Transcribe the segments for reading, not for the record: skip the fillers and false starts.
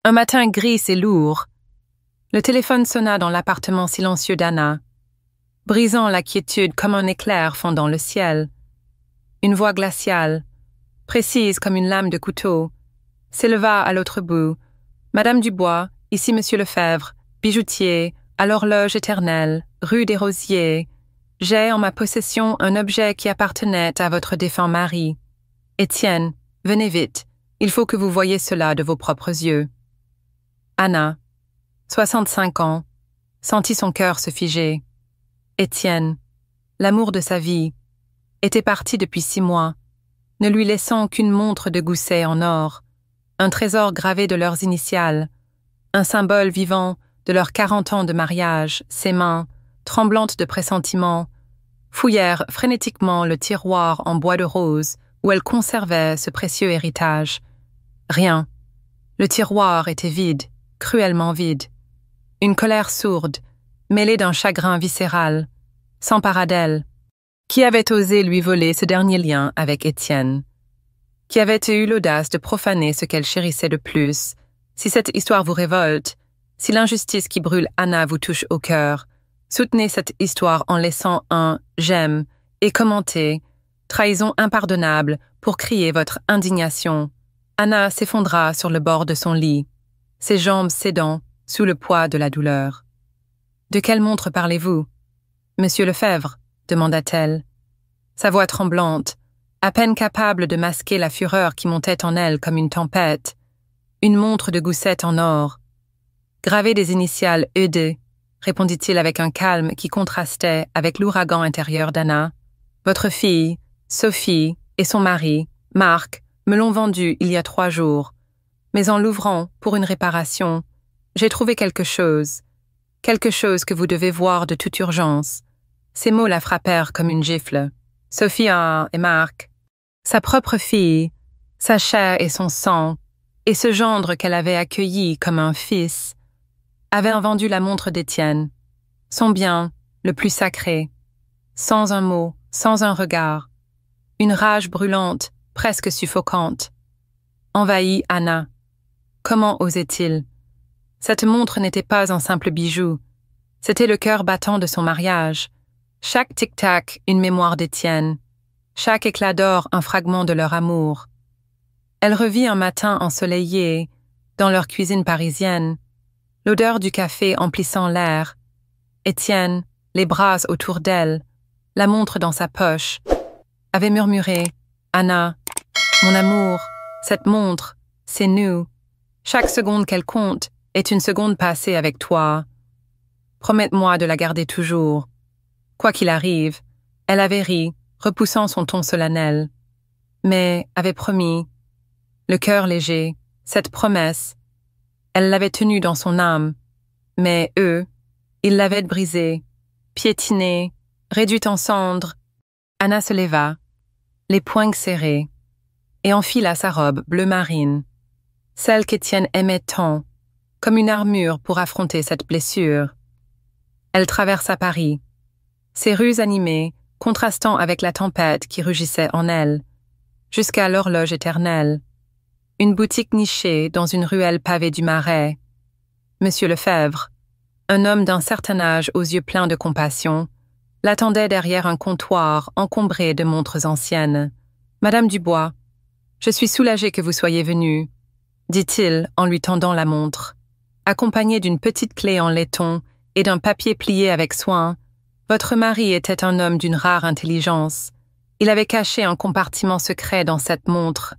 Un matin gris et lourd, le téléphone sonna dans l'appartement silencieux d'Anna, brisant la quiétude comme un éclair fondant le ciel. Une voix glaciale, précise comme une lame de couteau, s'éleva à l'autre bout. « Madame Dubois, ici Monsieur Lefebvre, bijoutier, à l'horloge éternelle, rue des Rosiers. J'ai en ma possession un objet qui appartenait à votre défunt mari. Étienne, venez vite, il faut que vous voyiez cela de vos propres yeux. » Anna, 65 ans, sentit son cœur se figer. Étienne, l'amour de sa vie, était parti depuis 6 mois, ne lui laissant qu'une montre de gousset en or, un trésor gravé de leurs initiales, un symbole vivant de leurs 40 ans de mariage. Ses mains, tremblantes de pressentiment, fouillèrent frénétiquement le tiroir en bois de rose où elle conservait ce précieux héritage. Rien. Le tiroir était vide, cruellement vide. Une colère sourde, mêlée d'un chagrin viscéral, s'empara d'elle. Qui avait osé lui voler ce dernier lien avec Étienne? Qui avait eu l'audace de profaner ce qu'elle chérissait de plus? Si cette histoire vous révolte, si l'injustice qui brûle Anna vous touche au cœur, soutenez cette histoire en laissant un « j'aime » et commentez « trahison impardonnable » pour crier votre indignation. Anna s'effondra sur le bord de son lit, ses jambes cédant sous le poids de la douleur. « De quelle montre parlez-vous, Monsieur Lefebvre ?» demanda-t-elle. Sa voix tremblante, à peine capable de masquer la fureur qui montait en elle comme une tempête. Une montre de gousset en or. Gravée des initiales ED, répondit-il avec un calme qui contrastait avec l'ouragan intérieur d'Anna. Votre fille, Sophie, et son mari, Marc, me l'ont vendue il y a 3 jours. Mais en l'ouvrant pour une réparation, j'ai trouvé quelque chose que vous devez voir de toute urgence. Ces mots la frappèrent comme une gifle. Sophie et Marc, sa propre fille, sa chair et son sang, et ce gendre qu'elle avait accueilli comme un fils, avaient vendu la montre d'Étienne, son bien le plus sacré, sans un mot, sans un regard. Une rage brûlante, presque suffocante, envahit Anna. Comment osait-il? Cette montre n'était pas un simple bijou, c'était le cœur battant de son mariage. Chaque tic-tac, une mémoire d'Étienne. Chaque éclat d'or, un fragment de leur amour. Elle revit un matin ensoleillé, dans leur cuisine parisienne, l'odeur du café emplissant l'air. Étienne, les bras autour d'elle, la montre dans sa poche, avait murmuré « Anna, mon amour, cette montre, c'est nous. Chaque seconde qu'elle compte est une seconde passée avec toi. Promette-moi de la garder toujours. » Quoi qu'il arrive, elle avait ri, repoussant son ton solennel, mais avait promis, le cœur léger, cette promesse. Elle l'avait tenue dans son âme, mais eux, ils l'avaient brisée, piétinée, réduite en cendres. Anna se leva, les poings serrés, et enfila sa robe bleu marine, celle qu'Étienne aimait tant, comme une armure pour affronter cette blessure. Elle traversa Paris, ses rues animées, contrastant avec la tempête qui rugissait en elle, jusqu'à l'horloge éternelle, une boutique nichée dans une ruelle pavée du Marais. Monsieur Lefebvre, un homme d'un certain âge aux yeux pleins de compassion, l'attendait derrière un comptoir encombré de montres anciennes. « Madame Dubois, je suis soulagé que vous soyez venue, » dit-il en lui tendant la montre. Accompagnée d'une petite clé en laiton et d'un papier plié avec soin, votre mari était un homme d'une rare intelligence. Il avait caché un compartiment secret dans cette montre.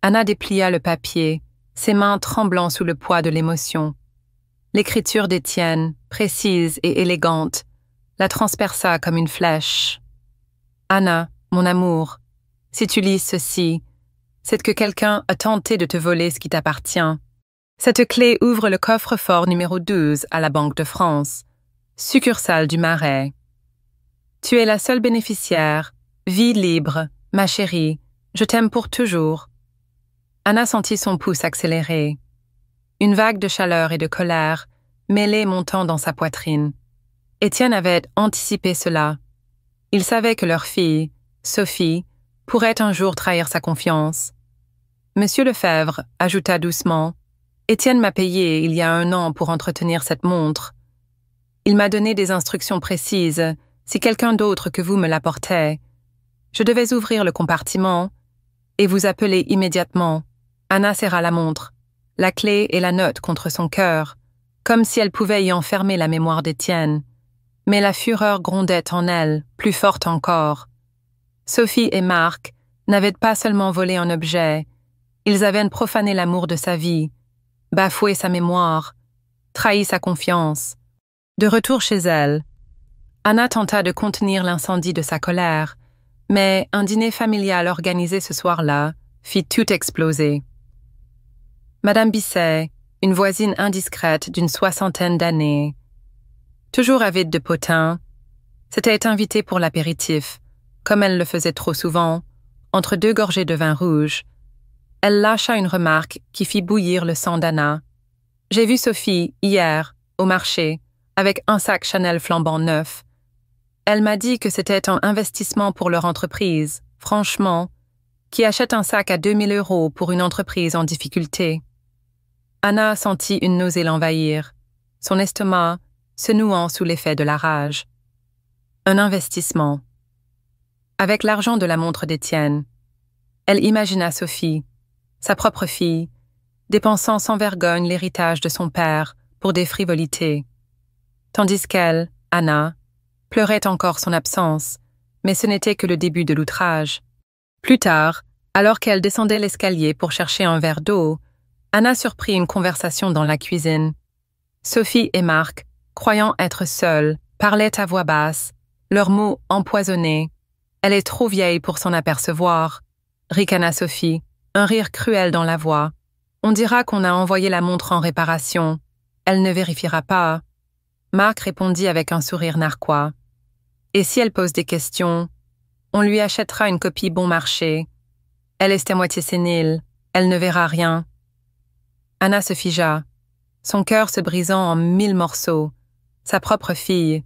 Anna déplia le papier, ses mains tremblant sous le poids de l'émotion. L'écriture d'Étienne, précise et élégante, la transperça comme une flèche. « Anna, mon amour, si tu lis ceci, c'est que quelqu'un a tenté de te voler ce qui t'appartient. Cette clé ouvre le coffre-fort numéro 12 à la Banque de France. Succursale du Marais. Tu es la seule bénéficiaire. Vie libre, ma chérie. Je t'aime pour toujours. » Anna sentit son pouce accélérer. Une vague de chaleur et de colère, mêlée montant dans sa poitrine. Étienne avait anticipé cela. Il savait que leur fille, Sophie, pourrait un jour trahir sa confiance. Monsieur Lefebvre ajouta doucement Étienne m'a payé il y a 1 an pour entretenir cette montre. Il m'a donné des instructions précises, si quelqu'un d'autre que vous me l'apportait. Je devais ouvrir le compartiment et vous appeler immédiatement. Anna serra la montre, la clé et la note contre son cœur, comme si elle pouvait y enfermer la mémoire d'Étienne. Mais la fureur grondait en elle, plus forte encore. Sophie et Marc n'avaient pas seulement volé un objet, ils avaient profané l'amour de sa vie, bafoué sa mémoire, trahi sa confiance. De retour chez elle, Anna tenta de contenir l'incendie de sa colère, mais un dîner familial organisé ce soir-là fit tout exploser. Madame Bisset, une voisine indiscrète d'une 60aine d'années, toujours avide de potin, s'était invitée pour l'apéritif, comme elle le faisait trop souvent, entre 2 gorgées de vin rouge. Elle lâcha une remarque qui fit bouillir le sang d'Anna. « J'ai vu Sophie, hier, au marché, avec un sac Chanel flambant neuf. Elle m'a dit que c'était un investissement pour leur entreprise, franchement. Qui achète un sac à 2000 € pour une entreprise en difficulté ?» Anna sentit une nausée l'envahir, son estomac se nouant sous l'effet de la rage. Un investissement. Avec l'argent de la montre d'Étienne, elle imagina Sophie, sa propre fille, dépensant sans vergogne l'héritage de son père pour des frivolités. Tandis qu'elle, Anna, pleurait encore son absence, mais ce n'était que le début de l'outrage. Plus tard, alors qu'elle descendait l'escalier pour chercher un verre d'eau, Anna surprit une conversation dans la cuisine. Sophie et Marc, croyant être seuls, parlaient à voix basse, leurs mots empoisonnés. « Elle est trop vieille pour s'en apercevoir », ricana Sophie, un rire cruel dans la voix. « On dira qu'on a envoyé la montre en réparation. Elle ne vérifiera pas. » Marc répondit avec un sourire narquois. « Et si elle pose des questions, on lui achètera une copie bon marché. Elle est à moitié sénile, elle ne verra rien. » Anna se figea, son cœur se brisant en 1000 morceaux. Sa propre fille,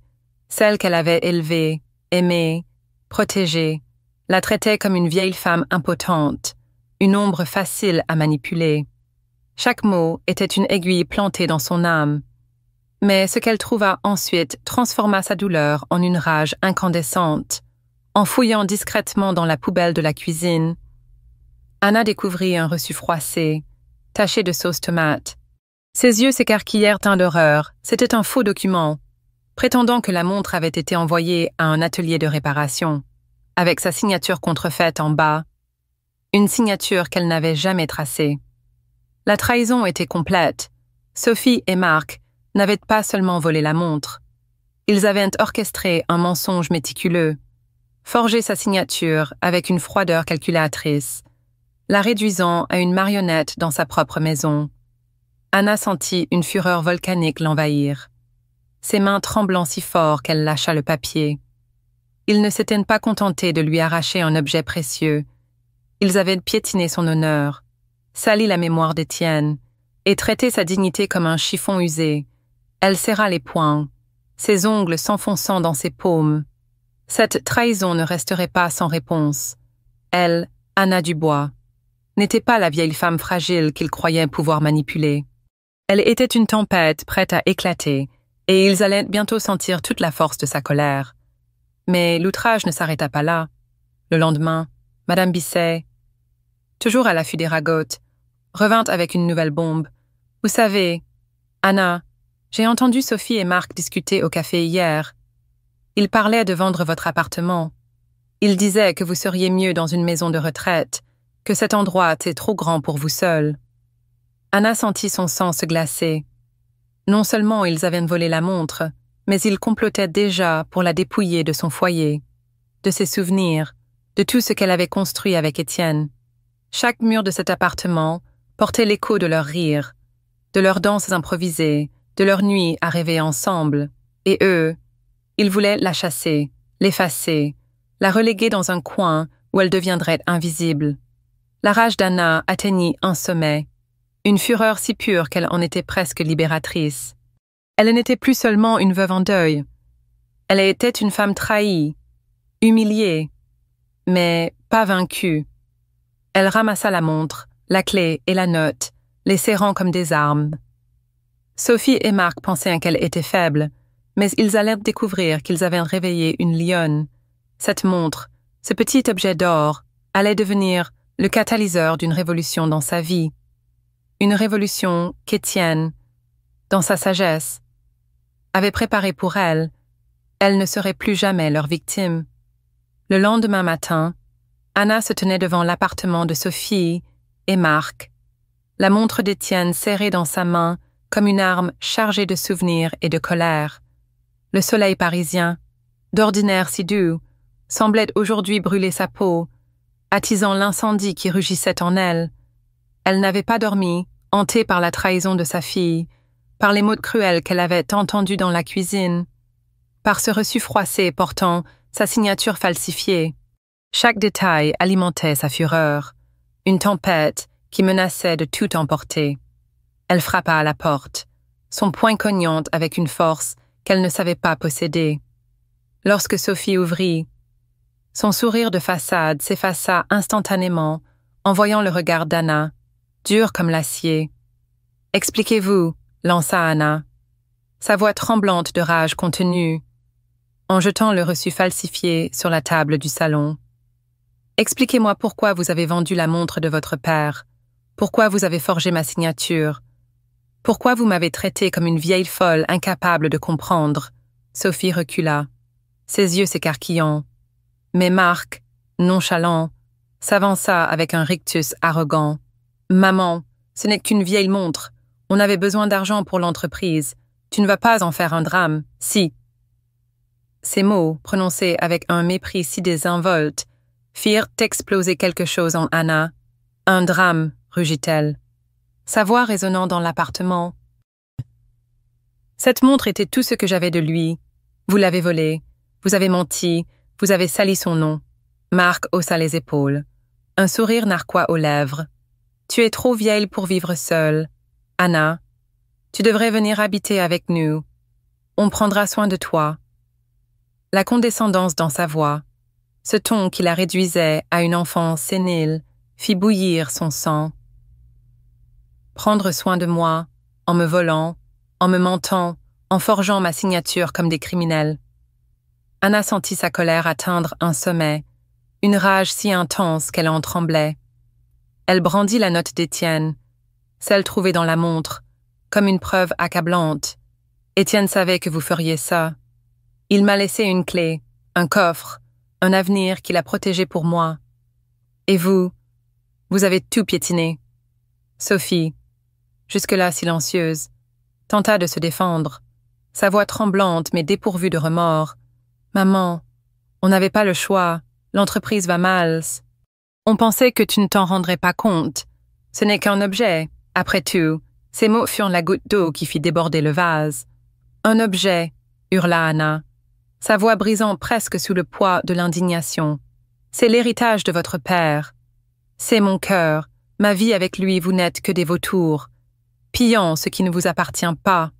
celle qu'elle avait élevée, aimée, protégée, la traitait comme une vieille femme impotente, une ombre facile à manipuler. Chaque mot était une aiguille plantée dans son âme. Mais ce qu'elle trouva ensuite transforma sa douleur en une rage incandescente. En fouillant discrètement dans la poubelle de la cuisine, Anna découvrit un reçu froissé, taché de sauce tomate. Ses yeux s'écarquillèrent en horreur. C'était un faux document, prétendant que la montre avait été envoyée à un atelier de réparation, avec sa signature contrefaite en bas, une signature qu'elle n'avait jamais tracée. La trahison était complète. Sophie et Marc n'avaient pas seulement volé la montre. Ils avaient orchestré un mensonge méticuleux, forgé sa signature avec une froideur calculatrice, la réduisant à une marionnette dans sa propre maison. Anna sentit une fureur volcanique l'envahir, ses mains tremblant si fort qu'elle lâcha le papier. Ils ne s'étaient pas contentés de lui arracher un objet précieux. Ils avaient piétiné son honneur, sali la mémoire d'Étienne et traité sa dignité comme un chiffon usé. Elle serra les poings, ses ongles s'enfonçant dans ses paumes. Cette trahison ne resterait pas sans réponse. Elle, Anna Dubois, n'était pas la vieille femme fragile qu'il croyait pouvoir manipuler. Elle était une tempête prête à éclater, et ils allaient bientôt sentir toute la force de sa colère. Mais l'outrage ne s'arrêta pas là. Le lendemain, Madame Bisset, toujours à l'affût des ragottes, revint avec une nouvelle bombe. « Vous savez, Anna, j'ai entendu Sophie et Marc discuter au café hier. Ils parlaient de vendre votre appartement. Ils disaient que vous seriez mieux dans une maison de retraite, que cet endroit était trop grand pour vous seul. » Anna sentit son sang se glacer. Non seulement ils avaient volé la montre, mais ils complotaient déjà pour la dépouiller de son foyer, de ses souvenirs, de tout ce qu'elle avait construit avec Étienne. Chaque mur de cet appartement portait l'écho de leurs rires, de leurs danses improvisées, de leurs nuits à rêver ensemble. Et eux, ils voulaient la chasser, l'effacer, la reléguer dans un coin où elle deviendrait invisible. La rage d'Anna atteignit un sommet, une fureur si pure qu'elle en était presque libératrice. Elle n'était plus seulement une veuve en deuil. Elle était une femme trahie, humiliée, mais pas vaincue. Elle ramassa la montre, la clé et la note, les serrant comme des armes. Sophie et Marc pensaient qu'elle était faible, mais ils allèrent découvrir qu'ils avaient réveillé une lionne. Cette montre, ce petit objet d'or, allait devenir le catalyseur d'une révolution dans sa vie. Une révolution qu'Étienne, dans sa sagesse, avait préparée pour elle. Elle ne serait plus jamais leur victime. Le lendemain matin, Anna se tenait devant l'appartement de Sophie et Marc, la montre d'Étienne serrée dans sa main comme une arme chargée de souvenirs et de colère. Le soleil parisien, d'ordinaire si doux, semblait aujourd'hui brûler sa peau, attisant l'incendie qui rugissait en elle. Elle n'avait pas dormi, hantée par la trahison de sa fille, par les mots cruels qu'elle avait entendus dans la cuisine, par ce reçu froissé portant sa signature falsifiée. Chaque détail alimentait sa fureur, une tempête qui menaçait de tout emporter. Elle frappa à la porte, son poing cognant avec une force qu'elle ne savait pas posséder. Lorsque Sophie ouvrit, son sourire de façade s'effaça instantanément en voyant le regard d'Anna, dur comme l'acier. « Expliquez-vous » lança Anna, sa voix tremblante de rage contenue, en jetant le reçu falsifié sur la table du salon. « Expliquez-moi pourquoi vous avez vendu la montre de votre père, pourquoi vous avez forgé ma signature, pourquoi vous m'avez traitée comme une vieille folle incapable de comprendre. » Sophie recula, ses yeux s'écarquillant. Mais Marc, nonchalant, s'avança avec un rictus arrogant. « Maman, ce n'est qu'une vieille montre. On avait besoin d'argent pour l'entreprise. Tu ne vas pas en faire un drame, si. » Ces mots, prononcés avec un mépris si désinvolte, firent exploser quelque chose en Anna. « Un drame » rugit-elle, sa voix résonnant dans l'appartement. « Cette montre était tout ce que j'avais de lui. Vous l'avez volée, vous avez menti, vous avez sali son nom. » Marc haussa les épaules, un sourire narquois aux lèvres. « Tu es trop vieille pour vivre seule. Anna, tu devrais venir habiter avec nous. On prendra soin de toi. » La condescendance dans sa voix, ce ton qui la réduisait à une enfant sénile, fit bouillir son sang. Prendre soin de moi, en me volant, en me mentant, en forgeant ma signature comme des criminels. Anna sentit sa colère atteindre un sommet, une rage si intense qu'elle en tremblait. Elle brandit la note d'Étienne, celle trouvée dans la montre, comme une preuve accablante. « Étienne savait que vous feriez ça. Il m'a laissé une clé, un coffre, un avenir qu'il a protégé pour moi. Et vous avez tout piétiné. » Sophie, jusque-là silencieuse, tenta de se défendre, sa voix tremblante mais dépourvue de remords. « Maman, on n'avait pas le choix, l'entreprise va mal. On pensait que tu ne t'en rendrais pas compte. Ce n'est qu'un objet, après tout. » Ces mots furent la goutte d'eau qui fit déborder le vase. « Un objet » hurla Anna, sa voix brisant presque sous le poids de l'indignation. « C'est l'héritage de votre père. C'est mon cœur. Ma vie avec lui, vous n'êtes que des vautours, pillant ce qui ne vous appartient pas. »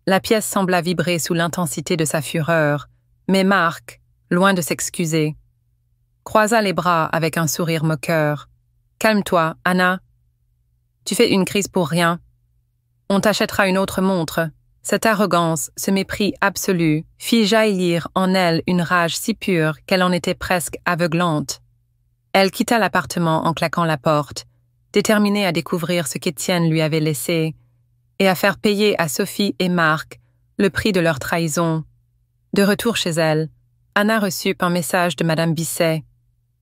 La pièce sembla vibrer sous l'intensité de sa fureur, mais Marc, loin de s'excuser, croisa les bras avec un sourire moqueur. « Calme-toi, Anna. Tu fais une crise pour rien. On t'achètera une autre montre. » Cette arrogance, ce mépris absolu, fit jaillir en elle une rage si pure qu'elle en était presque aveuglante. Elle quitta l'appartement en claquant la porte, déterminée à découvrir ce qu'Étienne lui avait laissé et à faire payer à Sophie et Marc le prix de leur trahison. De retour chez elle, Anna reçut un message de Madame Bisset,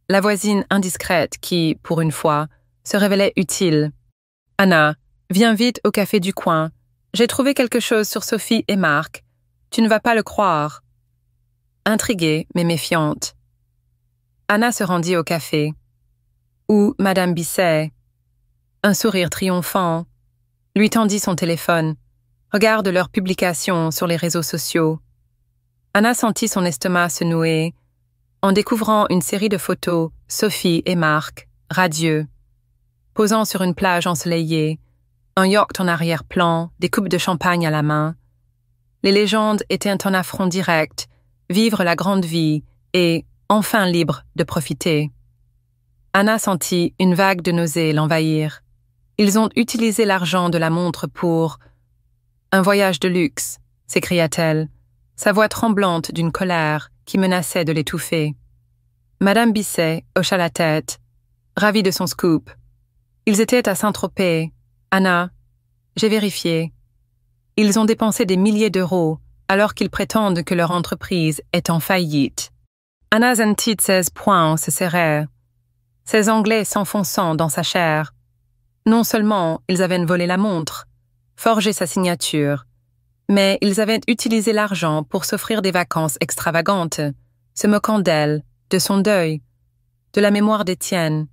la voisine indiscrète qui, pour une fois, se révélait utile. « Anna, viens vite au café du coin. J'ai trouvé quelque chose sur Sophie et Marc. Tu ne vas pas le croire. » Intriguée, mais méfiante, Anna se rendit au café, où Madame Bisset, un sourire triomphant, lui tendit son téléphone. « Regarde leurs publications sur les réseaux sociaux. » Anna sentit son estomac se nouer en découvrant une série de photos, Sophie et Marc, radieux, posant sur une plage ensoleillée, un yacht en arrière-plan, des coupes de champagne à la main. Les légendes étaient un affront direct, vivre la grande vie et, enfin libre de profiter. Anna sentit une vague de nausée l'envahir. Ils ont utilisé l'argent de la montre pour un voyage de luxe, s'écria-t-elle, sa voix tremblante d'une colère qui menaçait de l'étouffer. Madame Bisset hocha la tête, ravie de son scoop. Ils étaient à Saint-Tropez. Anna, j'ai vérifié. Ils ont dépensé des milliers d'euros alors qu'ils prétendent que leur entreprise est en faillite. Anna sentit ses poings se serrer, ses anglais s'enfonçant dans sa chair. Non seulement ils avaient volé la montre, forgé sa signature, mais ils avaient utilisé l'argent pour s'offrir des vacances extravagantes, se moquant d'elle, de son deuil, de la mémoire d'Étienne.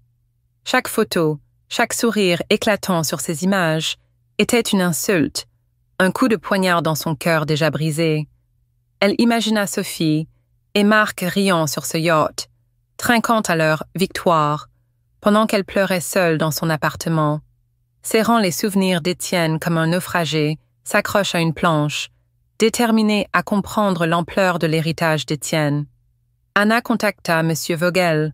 Chaque photo, chaque sourire éclatant sur ces images était une insulte, un coup de poignard dans son cœur déjà brisé. Elle imagina Sophie et Marc riant sur ce yacht, trinquant à leur victoire, pendant qu'elle pleurait seule dans son appartement, serrant les souvenirs d'Étienne comme un naufragé s'accroche à une planche, déterminée à comprendre l'ampleur de l'héritage d'Étienne. Anna contacta M. Vogel,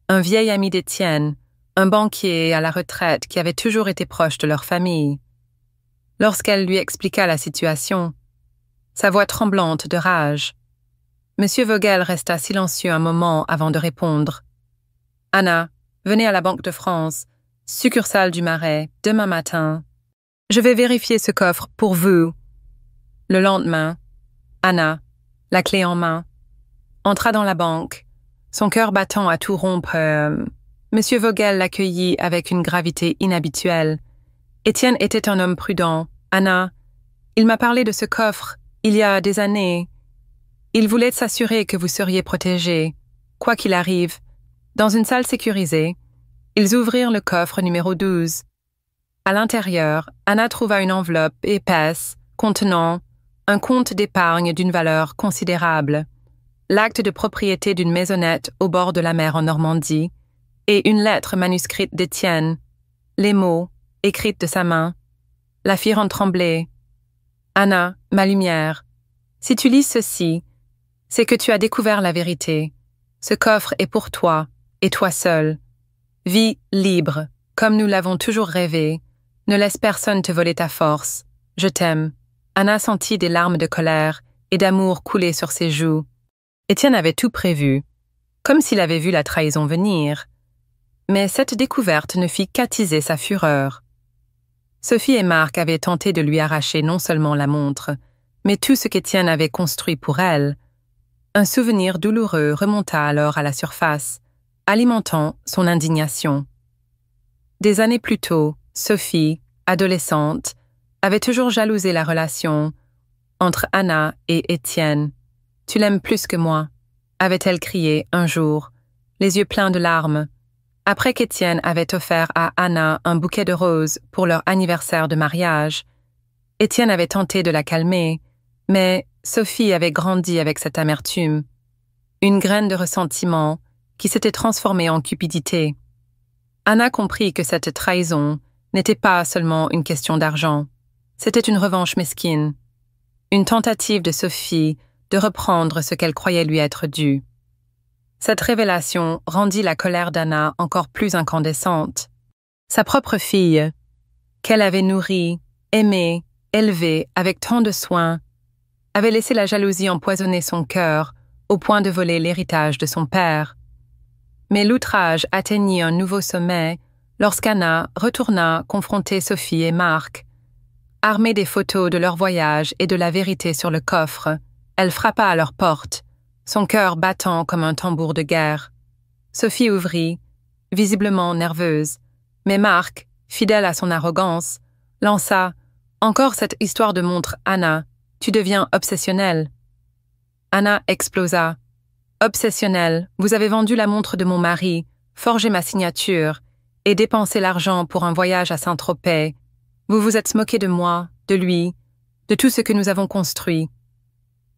un vieil ami d'Étienne, un banquier à la retraite qui avait toujours été proche de leur famille. Lorsqu'elle lui expliqua la situation, sa voix tremblante de rage, M. Vogel resta silencieux un moment avant de répondre. « Anna, venez à la Banque de France, succursale du Marais, demain matin. Je vais vérifier ce coffre pour vous. » Le lendemain, Anna, la clé en main, entra dans la banque, son cœur battant à tout rompre. M. Vogel l'accueillit avec une gravité inhabituelle. Étienne était un homme prudent. « Anna, il m'a parlé de ce coffre, il y a des années. Il voulait s'assurer que vous seriez protégée, quoi qu'il arrive. » Dans une salle sécurisée, ils ouvrirent le coffre numéro 12. À l'intérieur, Anna trouva une enveloppe épaisse contenant un compte d'épargne d'une valeur considérable, l'acte de propriété d'une maisonnette au bord de la mer en Normandie et une lettre manuscrite d'Étienne. Les mots, écrits de sa main, la firent trembler. « Anna, ma lumière, si tu lis ceci, c'est que tu as découvert la vérité. Ce coffre est pour toi, et toi seul. Vis libre, comme nous l'avons toujours rêvé. Ne laisse personne te voler ta force. Je t'aime. » Anna sentit des larmes de colère et d'amour couler sur ses joues. Étienne avait tout prévu, comme s'il avait vu la trahison venir. Mais cette découverte ne fit qu'attiser sa fureur. Sophie et Marc avaient tenté de lui arracher non seulement la montre, mais tout ce qu'Étienne avait construit pour elle. Un souvenir douloureux remonta alors à la surface, alimentant son indignation. Des années plus tôt, Sophie, adolescente, avait toujours jalousé la relation entre Anna et Étienne. « Tu l'aimes plus que moi », avait-elle crié un jour, les yeux pleins de larmes, après qu'Étienne avait offert à Anna un bouquet de roses pour leur anniversaire de mariage. Étienne avait tenté de la calmer, mais Sophie avait grandi avec cette amertume, une graine de ressentiment qui s'était transformée en cupidité. Anna comprit que cette trahison n'était pas seulement une question d'argent, c'était une revanche mesquine, une tentative de Sophie de reprendre ce qu'elle croyait lui être dû. Cette révélation rendit la colère d'Anna encore plus incandescente. Sa propre fille, qu'elle avait nourrie, aimée, élevée avec tant de soin, avait laissé la jalousie empoisonner son cœur au point de voler l'héritage de son père. Mais l'outrage atteignit un nouveau sommet lorsqu'Anna retourna confronter Sophie et Marc. Armée des photos de leur voyage et de la vérité sur le coffre, elle frappa à leur porte, son cœur battant comme un tambour de guerre. Sophie ouvrit, visiblement nerveuse, mais Marc, fidèle à son arrogance, lança « Encore cette histoire de montre, Anna, tu deviens obsessionnelle. » Anna explosa. « Obsessionnelle, vous avez vendu la montre de mon mari, forgé ma signature et dépensé l'argent pour un voyage à Saint-Tropez. Vous vous êtes moqué de moi, de lui, de tout ce que nous avons construit. »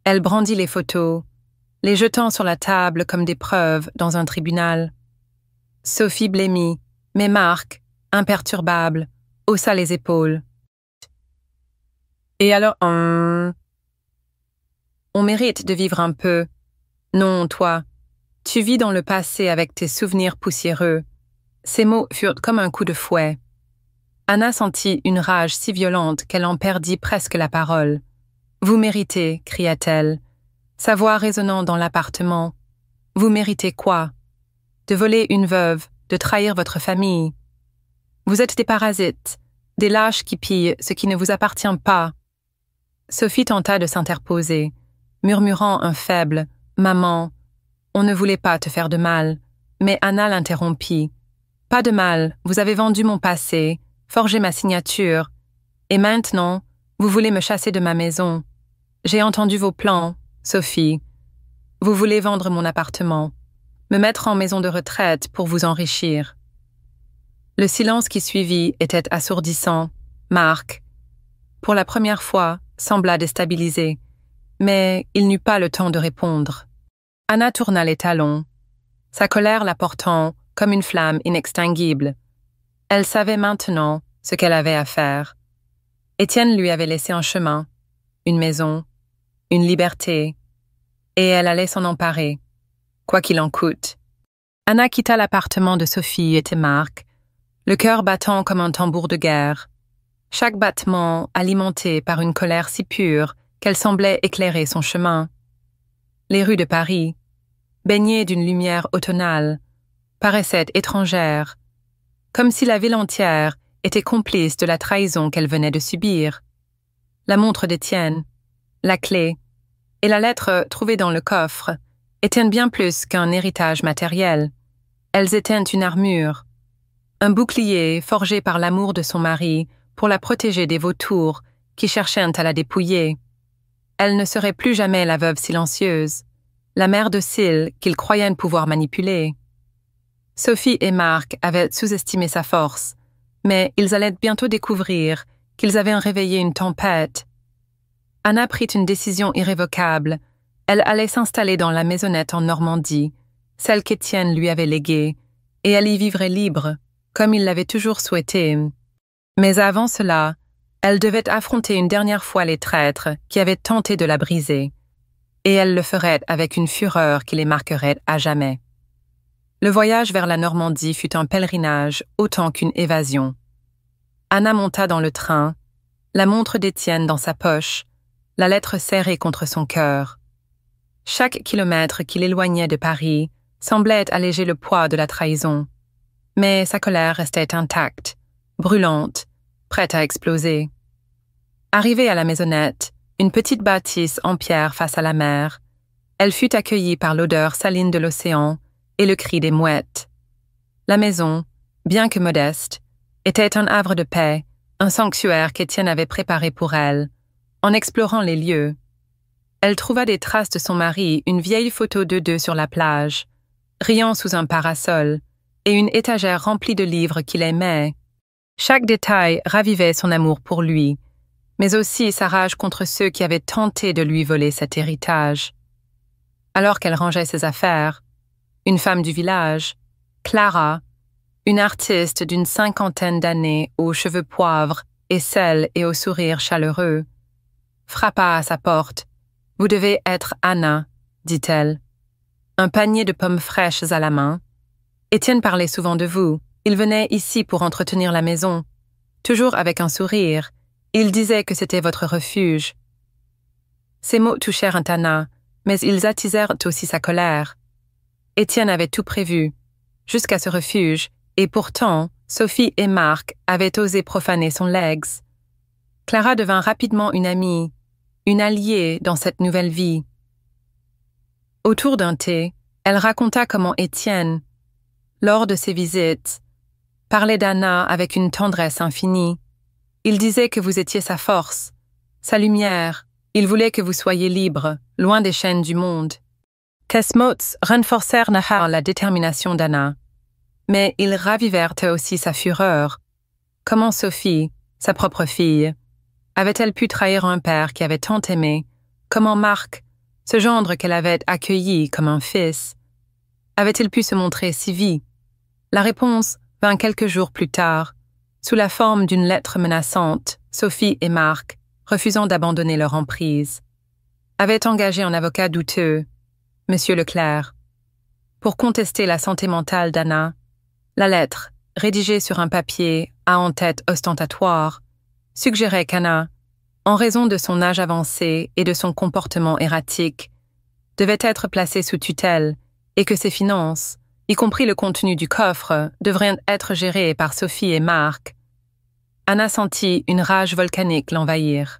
Elle brandit les photos, les jetant sur la table comme des preuves dans un tribunal. Sophie blêmit, mais Marc, imperturbable, haussa les épaules. « Et alors, on mérite de vivre un peu. Non, toi, tu vis dans le passé avec tes souvenirs poussiéreux. » Ces mots furent comme un coup de fouet. Anna sentit une rage si violente qu'elle en perdit presque la parole. « Vous méritez, cria-t-elle, sa voix résonnant dans l'appartement. Vous méritez quoi? De voler une veuve, de trahir votre famille. Vous êtes des parasites, des lâches qui pillent ce qui ne vous appartient pas. » Sophie tenta de s'interposer, murmurant un faible « Maman, on ne voulait pas te faire de mal. » Mais Anna l'interrompit. « Pas de mal, vous avez vendu mon passé, forgé ma signature, et maintenant, vous voulez me chasser de ma maison. J'ai entendu vos plans, Sophie. Vous voulez vendre mon appartement, me mettre en maison de retraite pour vous enrichir. » Le silence qui suivit était assourdissant. Marc, pour la première fois, sembla déstabilisé, mais il n'eut pas le temps de répondre. Anna tourna les talons, sa colère la portant comme une flamme inextinguible. Elle savait maintenant ce qu'elle avait à faire. Étienne lui avait laissé un chemin, une maison, une liberté, et elle allait s'en emparer, quoi qu'il en coûte. Anna quitta l'appartement de Sophie et de Marc, le cœur battant comme un tambour de guerre, chaque battement alimenté par une colère si pure qu'elle semblait éclairer son chemin. Les rues de Paris, baignées d'une lumière automnale, paraissaient étrangères, comme si la ville entière était complice de la trahison qu'elle venait de subir. La montre d'Étienne, la clé et la lettre trouvée dans le coffre étaient bien plus qu'un héritage matériel. Elles étaient une armure, un bouclier forgé par l'amour de son mari pour la protéger des vautours qui cherchaient à la dépouiller. Elle ne serait plus jamais la veuve silencieuse, la mère docile qu'il croyait pouvoir manipuler. Sophie et Marc avaient sous-estimé sa force, mais ils allaient bientôt découvrir qu'ils avaient réveillé une tempête. Anna prit une décision irrévocable. Elle allait s'installer dans la maisonnette en Normandie, celle qu'Étienne lui avait léguée, et elle y vivrait libre, comme il l'avait toujours souhaité. Mais avant cela, elle devait affronter une dernière fois les traîtres qui avaient tenté de la briser, et elle le ferait avec une fureur qui les marquerait à jamais. Le voyage vers la Normandie fut un pèlerinage autant qu'une évasion. Anna monta dans le train, la montre d'Étienne dans sa poche, la lettre serrée contre son cœur. Chaque kilomètre qui l'éloignait de Paris semblait alléger le poids de la trahison, mais sa colère restait intacte, brûlante, prête à exploser. Arrivée à la maisonnette, une petite bâtisse en pierre face à la mer, elle fut accueillie par l'odeur saline de l'océan et le cri des mouettes. La maison, bien que modeste, était un havre de paix, un sanctuaire qu'Étienne avait préparé pour elle. En explorant les lieux, elle trouva des traces de son mari, une vieille photo d'eux deux sur la plage, riant sous un parasol, et une étagère remplie de livres qu'il aimait. Chaque détail ravivait son amour pour lui, mais aussi sa rage contre ceux qui avaient tenté de lui voler cet héritage. Alors qu'elle rangeait ses affaires, une femme du village, Clara, une artiste d'une 50aine d'années aux cheveux poivre et sel et au sourire chaleureux, frappa à sa porte. « Vous devez être Anna, » dit-elle. Un panier de pommes fraîches à la main. Étienne parlait souvent de vous. Il venait ici pour entretenir la maison. Toujours avec un sourire. Il disait que c'était votre refuge. Ces mots touchèrent Anna, mais ils attisèrent aussi sa colère. Étienne avait tout prévu, jusqu'à ce refuge, et pourtant, Sophie et Marc avaient osé profaner son legs. Clara devint rapidement une amie, une alliée dans cette nouvelle vie. Autour d'un thé, elle raconta comment Étienne, lors de ses visites, parlait d'Anna avec une tendresse infinie. Il disait que vous étiez sa force, sa lumière. Il voulait que vous soyez libre, loin des chaînes du monde. Ces mots renforcèrent la détermination d'Anna, mais ils ravivèrent aussi sa fureur. Comment Sophie, sa propre fille, avait-elle pu trahir un père qui avait tant aimé? Comment Marc, ce gendre qu'elle avait accueilli comme un fils, avait-il pu se montrer si vil? La réponse vint quelques jours plus tard, sous la forme d'une lettre menaçante. Sophie et Marc, refusant d'abandonner leur emprise, avaient engagé un avocat douteux, M. Leclerc, pour contester la santé mentale d'Anna. La lettre, rédigé sur un papier à en-tête ostentatoire, suggérait qu'Anna, en raison de son âge avancé et de son comportement erratique, devait être placée sous tutelle et que ses finances, y compris le contenu du coffre, devraient être gérées par Sophie et Marc. Anna sentit une rage volcanique l'envahir.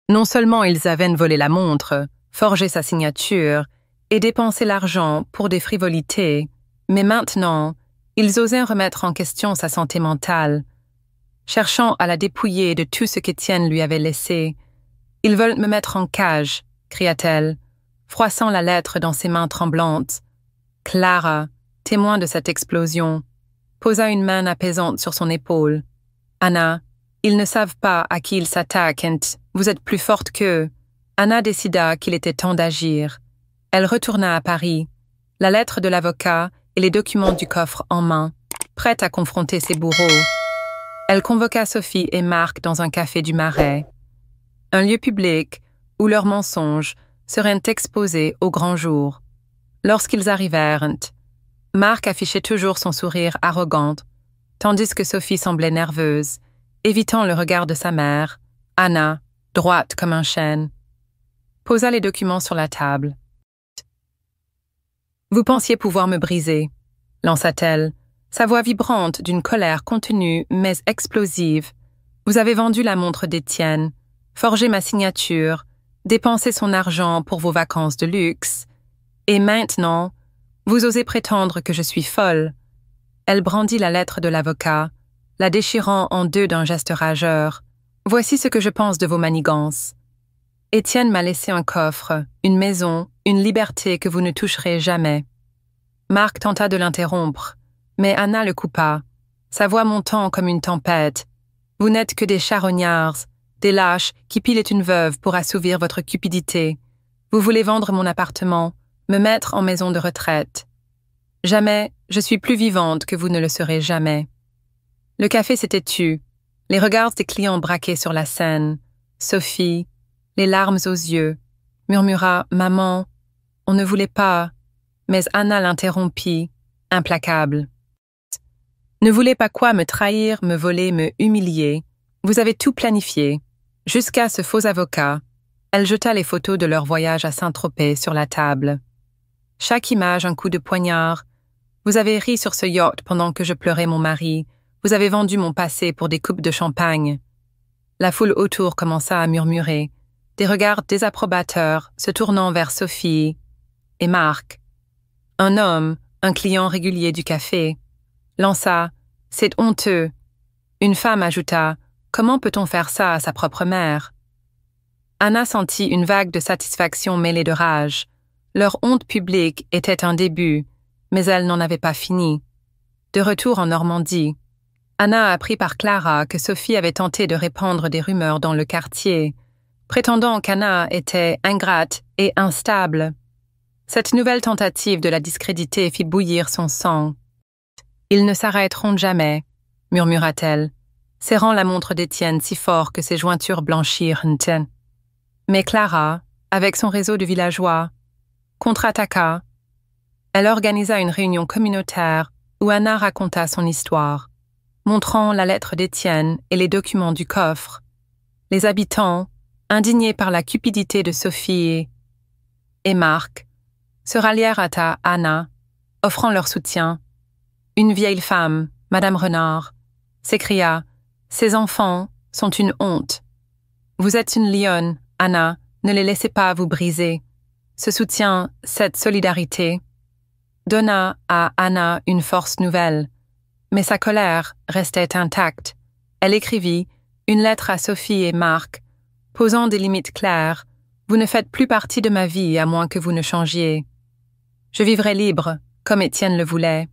Non seulement ils avaient volé la montre, forgé sa signature et dépensé l'argent pour des frivolités, mais maintenant, ils osaient remettre en question sa santé mentale. Cherchant à la dépouiller de tout ce qu'Étienne lui avait laissé. « Ils veulent me mettre en cage », cria-t-elle, froissant la lettre dans ses mains tremblantes. Clara, témoin de cette explosion, posa une main apaisante sur son épaule. « Anna, ils ne savent pas à qui ils s'attaquent, vous êtes plus forte qu'eux. » Anna décida qu'il était temps d'agir. Elle retourna à Paris, la lettre de l'avocat et les documents du coffre en main, prête à confronter ses bourreaux. Elle convoqua Sophie et Marc dans un café du Marais, un lieu public où leurs mensonges seraient exposés au grand jour. Lorsqu'ils arrivèrent, Marc affichait toujours son sourire arrogant, tandis que Sophie semblait nerveuse, évitant le regard de sa mère. Anna, droite comme un chêne, posa les documents sur la table. « Vous pensiez pouvoir me briser, » lança-t-elle, sa voix vibrante d'une colère contenue mais explosive. « Vous avez vendu la montre d'Étienne, forgé ma signature, dépensé son argent pour vos vacances de luxe. Et maintenant, vous osez prétendre que je suis folle. » Elle brandit la lettre de l'avocat, la déchirant en deux d'un geste rageur. « Voici ce que je pense de vos manigances. Étienne m'a laissé un coffre, une maison, une liberté que vous ne toucherez jamais. » Marc tenta de l'interrompre, mais Anna le coupa, sa voix montant comme une tempête. « Vous n'êtes que des charognards, des lâches qui pilent une veuve pour assouvir votre cupidité. Vous voulez vendre mon appartement, me mettre en maison de retraite. Jamais, je suis plus vivante que vous ne le serez jamais. » Le café s'était tu, les regards des clients braqués sur la scène. Sophie, les larmes aux yeux, murmura « Maman, on ne voulait pas », mais Anna l'interrompit, implacable. « Ne voulez pas quoi me trahir, me voler, me humilier. Vous avez tout planifié. Jusqu'à ce faux avocat. » Elle jeta les photos de leur voyage à Saint-Tropez sur la table. Chaque image un coup de poignard. Vous avez ri sur ce yacht pendant que je pleurais mon mari. Vous avez vendu mon passé pour des coupes de champagne. La foule autour commença à murmurer, des regards désapprobateurs se tournant vers Sophie et Marc. Un homme, un client régulier du café, lança « C'est honteux ». Une femme ajouta « Comment peut-on faire ça à sa propre mère ?» Anna sentit une vague de satisfaction mêlée de rage. Leur honte publique était un début, mais elle n'en avait pas fini. De retour en Normandie, Anna apprit par Clara que Sophie avait tenté de répandre des rumeurs dans le quartier, prétendant qu'Anna était ingrate et instable. Cette nouvelle tentative de la discréditer fit bouillir son sang. « Ils ne s'arrêteront jamais », murmura-t-elle, serrant la montre d'Étienne si fort que ses jointures blanchirent. Mais Clara, avec son réseau de villageois, contre-attaqua. Elle organisa une réunion communautaire où Anna raconta son histoire, montrant la lettre d'Étienne et les documents du coffre. Les habitants, indignés par la cupidité de Sophie et Marc, se rallièrent à Anna, offrant leur soutien. Une vieille femme, Madame Renard, s'écria « Ces enfants sont une honte. Vous êtes une lionne, Anna, ne les laissez pas vous briser. » Ce soutien, cette solidarité, donna à Anna une force nouvelle. Mais sa colère restait intacte. Elle écrivit une lettre à Sophie et Marc, posant des limites claires. « Vous ne faites plus partie de ma vie à moins que vous ne changiez. Je vivrai libre, comme Étienne le voulait.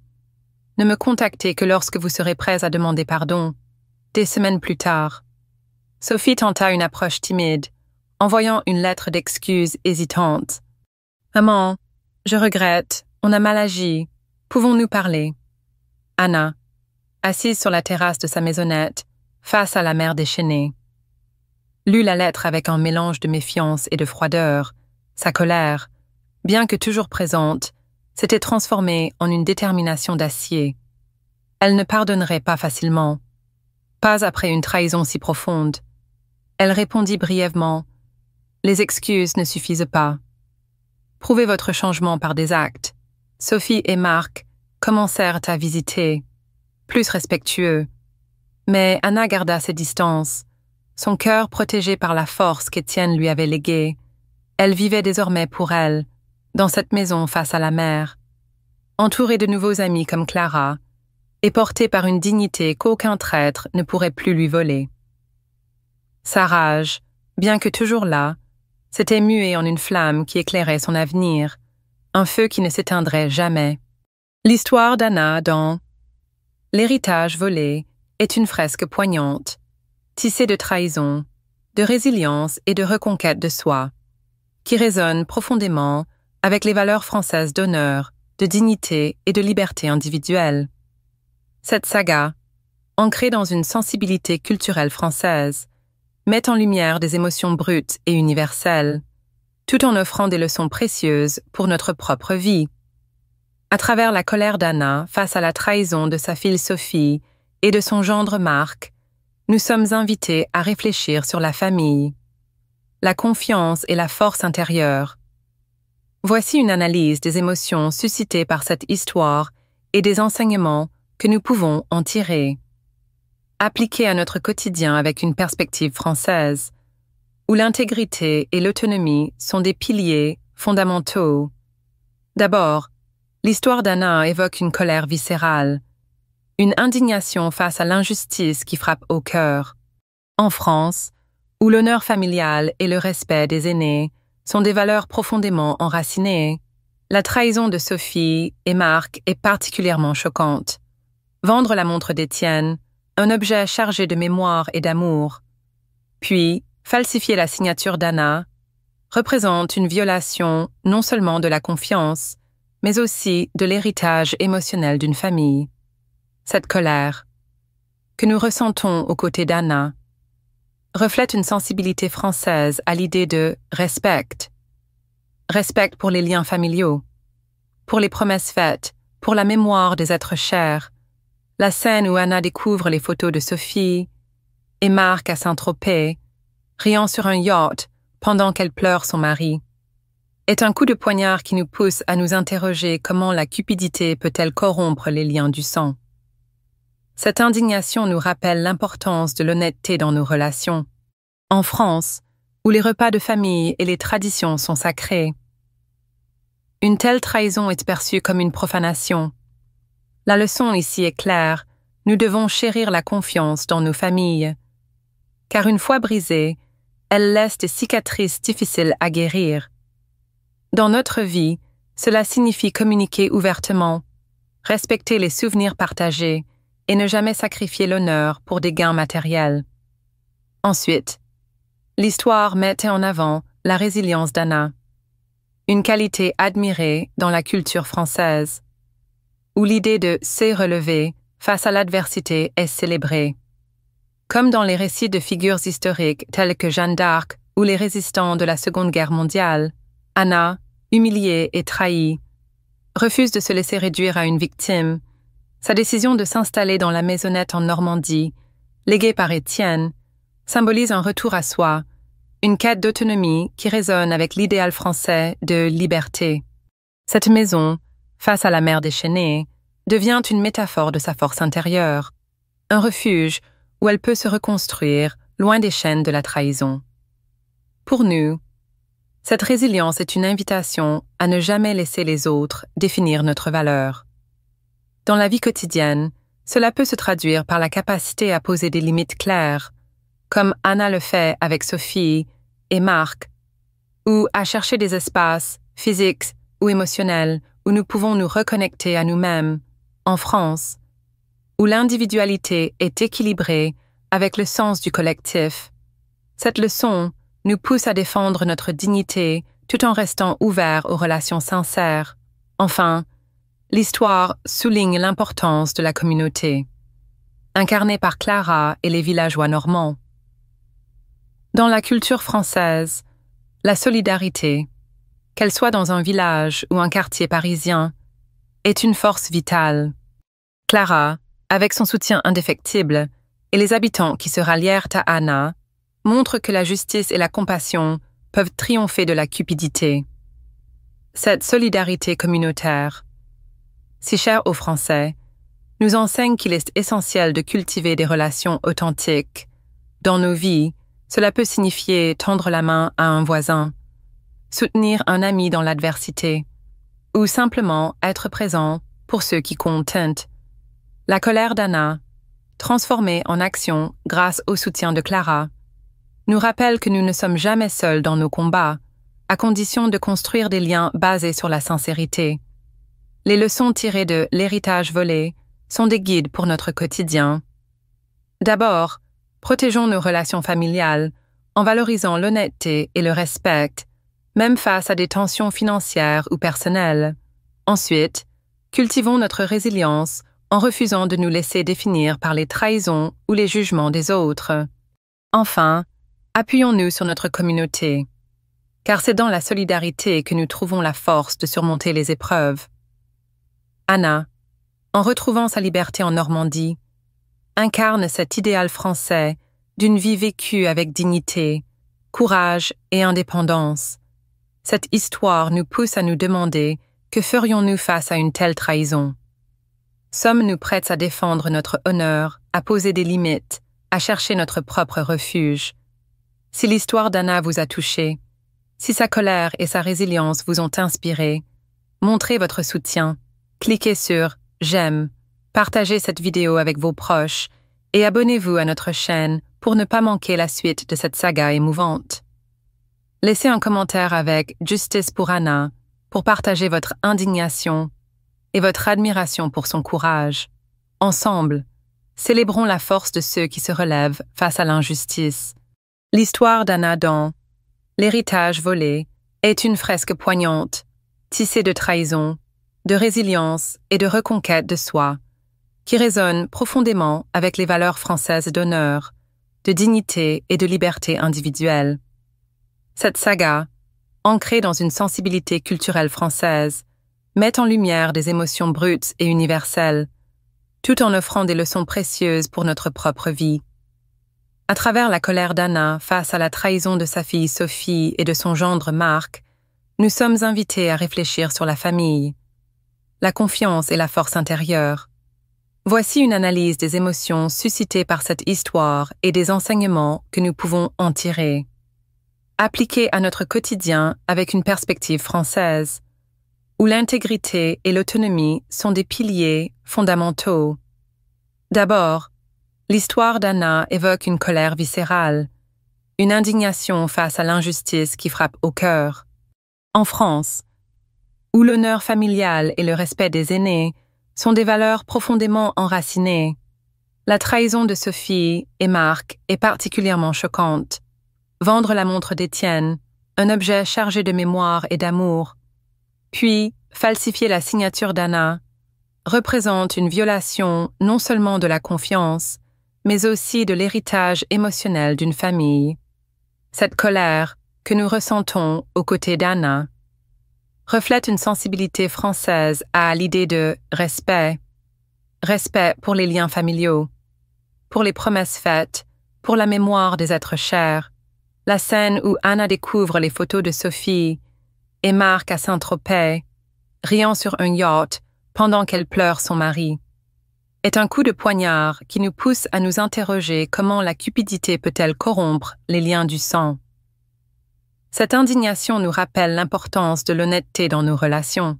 Ne me contactez que lorsque vous serez prêts à demander pardon. » Des semaines plus tard, Sophie tenta une approche timide, envoyant une lettre d'excuse hésitante. « Maman, je regrette, on a mal agi. Pouvons-nous parler ?» Anna, assise sur la terrasse de sa maisonnette, face à la mer déchaînée, lut la lettre avec un mélange de méfiance et de froideur. Sa colère, bien que toujours présente, s'était transformée en une détermination d'acier. Elle ne pardonnerait pas facilement, pas après une trahison si profonde. Elle répondit brièvement « Les excuses ne suffisent pas. Prouvez votre changement par des actes. » Sophie et Marc commencèrent à visiter, plus respectueux. Mais Anna garda ses distances, son cœur protégé par la force qu'Étienne lui avait léguée. Elle vivait désormais pour elle, dans cette maison face à la mer, entourée de nouveaux amis comme Clara, et portée par une dignité qu'aucun traître ne pourrait plus lui voler. Sa rage, bien que toujours là, s'était muée en une flamme qui éclairait son avenir, un feu qui ne s'éteindrait jamais. L'histoire d'Anna dans L'héritage volé est une fresque poignante, tissée de trahison, de résilience et de reconquête de soi, qui résonne profondément avec les valeurs françaises d'honneur, de dignité et de liberté individuelle. Cette saga, ancrée dans une sensibilité culturelle française, met en lumière des émotions brutes et universelles, tout en offrant des leçons précieuses pour notre propre vie. À travers la colère d'Anna face à la trahison de sa fille Sophie et de son gendre Marc, nous sommes invités à réfléchir sur la famille, la confiance et la force intérieure. Voici une analyse des émotions suscitées par cette histoire et des enseignements que nous pouvons en tirer. Appliqués à notre quotidien avec une perspective française, où l'intégrité et l'autonomie sont des piliers fondamentaux. D'abord, l'histoire d'Anna évoque une colère viscérale, une indignation face à l'injustice qui frappe au cœur. En France, où l'honneur familial et le respect des aînés sont des valeurs profondément enracinées, la trahison de Sophie et Marc est particulièrement choquante. Vendre la montre d'Étienne, un objet chargé de mémoire et d'amour, puis falsifier la signature d'Anna, représente une violation non seulement de la confiance, mais aussi de l'héritage émotionnel d'une famille. Cette colère, que nous ressentons aux côtés d'Anna, reflète une sensibilité française à l'idée de respect. Respect pour les liens familiaux, pour les promesses faites, pour la mémoire des êtres chers. La scène où Anna découvre les photos de Sophie et Marc à Saint-Tropez, riant sur un yacht pendant qu'elle pleure son mari, est un coup de poignard qui nous pousse à nous interroger comment la cupidité peut-elle corrompre les liens du sang. Cette indignation nous rappelle l'importance de l'honnêteté dans nos relations. En France, où les repas de famille et les traditions sont sacrés, une telle trahison est perçue comme une profanation. La leçon ici est claire, nous devons chérir la confiance dans nos familles, car une fois brisée, elle laisse des cicatrices difficiles à guérir. Dans notre vie, cela signifie communiquer ouvertement, respecter les souvenirs partagés et ne jamais sacrifier l'honneur pour des gains matériels. Ensuite, l'histoire mettait en avant la résilience d'Anna, une qualité admirée dans la culture française, où l'idée de « se relever » face à l'adversité est célébrée. Comme dans les récits de figures historiques telles que Jeanne d'Arc ou les résistants de la Seconde Guerre mondiale, Anna, humiliée et trahie, refuse de se laisser réduire à une victime. Sa décision de s'installer dans la maisonnette en Normandie, léguée par Étienne, symbolise un retour à soi, une quête d'autonomie qui résonne avec l'idéal français de liberté. Cette maison, face à la mer déchaînée, devient une métaphore de sa force intérieure, un refuge où elle peut se reconstruire loin des chaînes de la trahison. Pour nous, cette résilience est une invitation à ne jamais laisser les autres définir notre valeur. Dans la vie quotidienne, cela peut se traduire par la capacité à poser des limites claires, comme Anna le fait avec Sophie et Marc, ou à chercher des espaces physiques ou émotionnels où nous pouvons nous reconnecter à nous-mêmes, en France, où l'individualité est équilibrée avec le sens du collectif. Cette leçon nous pousse à défendre notre dignité tout en restant ouverts aux relations sincères. Enfin, l'histoire souligne l'importance de la communauté, incarnée par Clara et les villageois normands. Dans la culture française, la solidarité, qu'elle soit dans un village ou un quartier parisien, est une force vitale. Clara, avec son soutien indéfectible, et les habitants qui se rallièrent à Anna, montrent que la justice et la compassion peuvent triompher de la cupidité. Cette solidarité communautaire, si chère aux Français, nous enseigne qu'il est essentiel de cultiver des relations authentiques. Dans nos vies, cela peut signifier tendre la main à un voisin, soutenir un ami dans l'adversité, ou simplement être présent pour ceux qui comptent. La colère d'Anna, transformée en action grâce au soutien de Clara, nous rappelle que nous ne sommes jamais seuls dans nos combats, à condition de construire des liens basés sur la sincérité. Les leçons tirées de l'héritage volé sont des guides pour notre quotidien. D'abord, protégeons nos relations familiales en valorisant l'honnêteté et le respect, même face à des tensions financières ou personnelles. Ensuite, cultivons notre résilience en refusant de nous laisser définir par les trahisons ou les jugements des autres. Enfin, appuyons-nous sur notre communauté, car c'est dans la solidarité que nous trouvons la force de surmonter les épreuves. Anna, en retrouvant sa liberté en Normandie, incarne cet idéal français d'une vie vécue avec dignité, courage et indépendance. Cette histoire nous pousse à nous demander que ferions-nous face à une telle trahison. Sommes-nous prêtes à défendre notre honneur, à poser des limites, à chercher notre propre refuge? Si l'histoire d'Anna vous a touché, si sa colère et sa résilience vous ont inspiré, montrez votre soutien, cliquez sur « J'aime », partagez cette vidéo avec vos proches et abonnez-vous à notre chaîne pour ne pas manquer la suite de cette saga émouvante. Laissez un commentaire avec « Justice pour Anna » pour partager votre indignation et votre admiration pour son courage. Ensemble, célébrons la force de ceux qui se relèvent face à l'injustice. L'histoire d'Anna dans L'héritage volé est une fresque poignante, tissée de trahison, de résilience et de reconquête de soi, qui résonne profondément avec les valeurs françaises d'honneur, de dignité et de liberté individuelle. Cette saga, ancrée dans une sensibilité culturelle française, met en lumière des émotions brutes et universelles, tout en offrant des leçons précieuses pour notre propre vie. À travers la colère d'Anna face à la trahison de sa fille Sophie et de son gendre Marc, nous sommes invités à réfléchir sur la famille, la confiance et la force intérieure. Voici une analyse des émotions suscitées par cette histoire et des enseignements que nous pouvons en tirer. Appliqués à notre quotidien avec une perspective française, où l'intégrité et l'autonomie sont des piliers fondamentaux. D'abord, l'histoire d'Anna évoque une colère viscérale, une indignation face à l'injustice qui frappe au cœur. En France, où l'honneur familial et le respect des aînés sont des valeurs profondément enracinées, la trahison de Sophie et Marc est particulièrement choquante. Vendre la montre d'Étienne, un objet chargé de mémoire et d'amour, puis falsifier la signature d'Anna, représente une violation non seulement de la confiance, mais aussi de l'héritage émotionnel d'une famille. Cette colère que nous ressentons aux côtés d'Anna reflète une sensibilité française à l'idée de respect. Respect pour les liens familiaux, pour les promesses faites, pour la mémoire des êtres chers. La scène où Anna découvre les photos de Sophie et Marc à Saint-Tropez, riant sur un yacht pendant qu'elle pleure son mari, est un coup de poignard qui nous pousse à nous interroger comment la cupidité peut-elle corrompre les liens du sang. Cette indignation nous rappelle l'importance de l'honnêteté dans nos relations.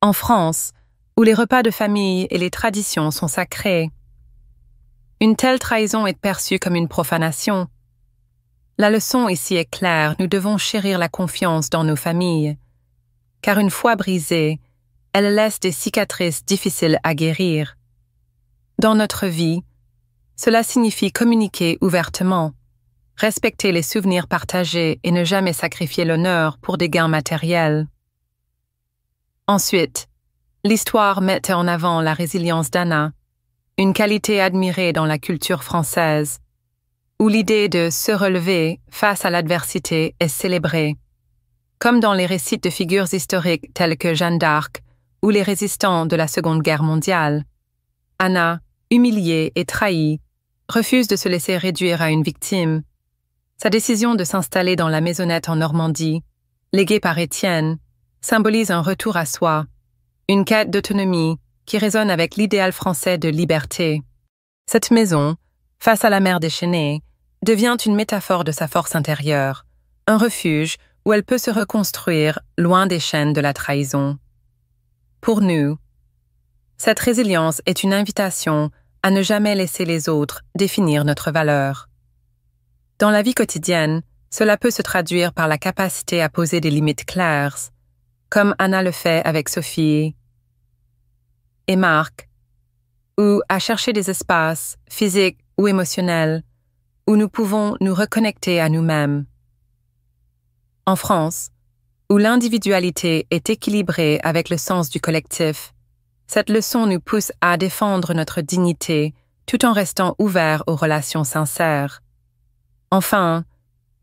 En France, où les repas de famille et les traditions sont sacrés, une telle trahison est perçue comme une profanation. La leçon ici est claire, nous devons chérir la confiance dans nos familles, car une fois brisée, elle laisse des cicatrices difficiles à guérir. Dans notre vie, cela signifie communiquer ouvertement, respecter les souvenirs partagés et ne jamais sacrifier l'honneur pour des gains matériels. Ensuite, l'histoire mettait en avant la résilience d'Anna, une qualité admirée dans la culture française, où l'idée de se relever face à l'adversité est célébrée, comme dans les récits de figures historiques telles que Jeanne d'Arc ou les résistants de la Seconde Guerre mondiale. Anna, humilié et trahi, refuse de se laisser réduire à une victime. Sa décision de s'installer dans la maisonnette en Normandie, léguée par Étienne, symbolise un retour à soi, une quête d'autonomie qui résonne avec l'idéal français de liberté. Cette maison, face à la mer déchaînée, devient une métaphore de sa force intérieure, un refuge où elle peut se reconstruire loin des chaînes de la trahison. Pour nous, cette résilience est une invitation à ne jamais laisser les autres définir notre valeur. Dans la vie quotidienne, cela peut se traduire par la capacité à poser des limites claires, comme Anna le fait avec Sophie et Marc, ou à chercher des espaces physiques ou émotionnels où nous pouvons nous reconnecter à nous-mêmes. En France, où l'individualité est équilibrée avec le sens du collectif, cette leçon nous pousse à défendre notre dignité tout en restant ouverts aux relations sincères. Enfin,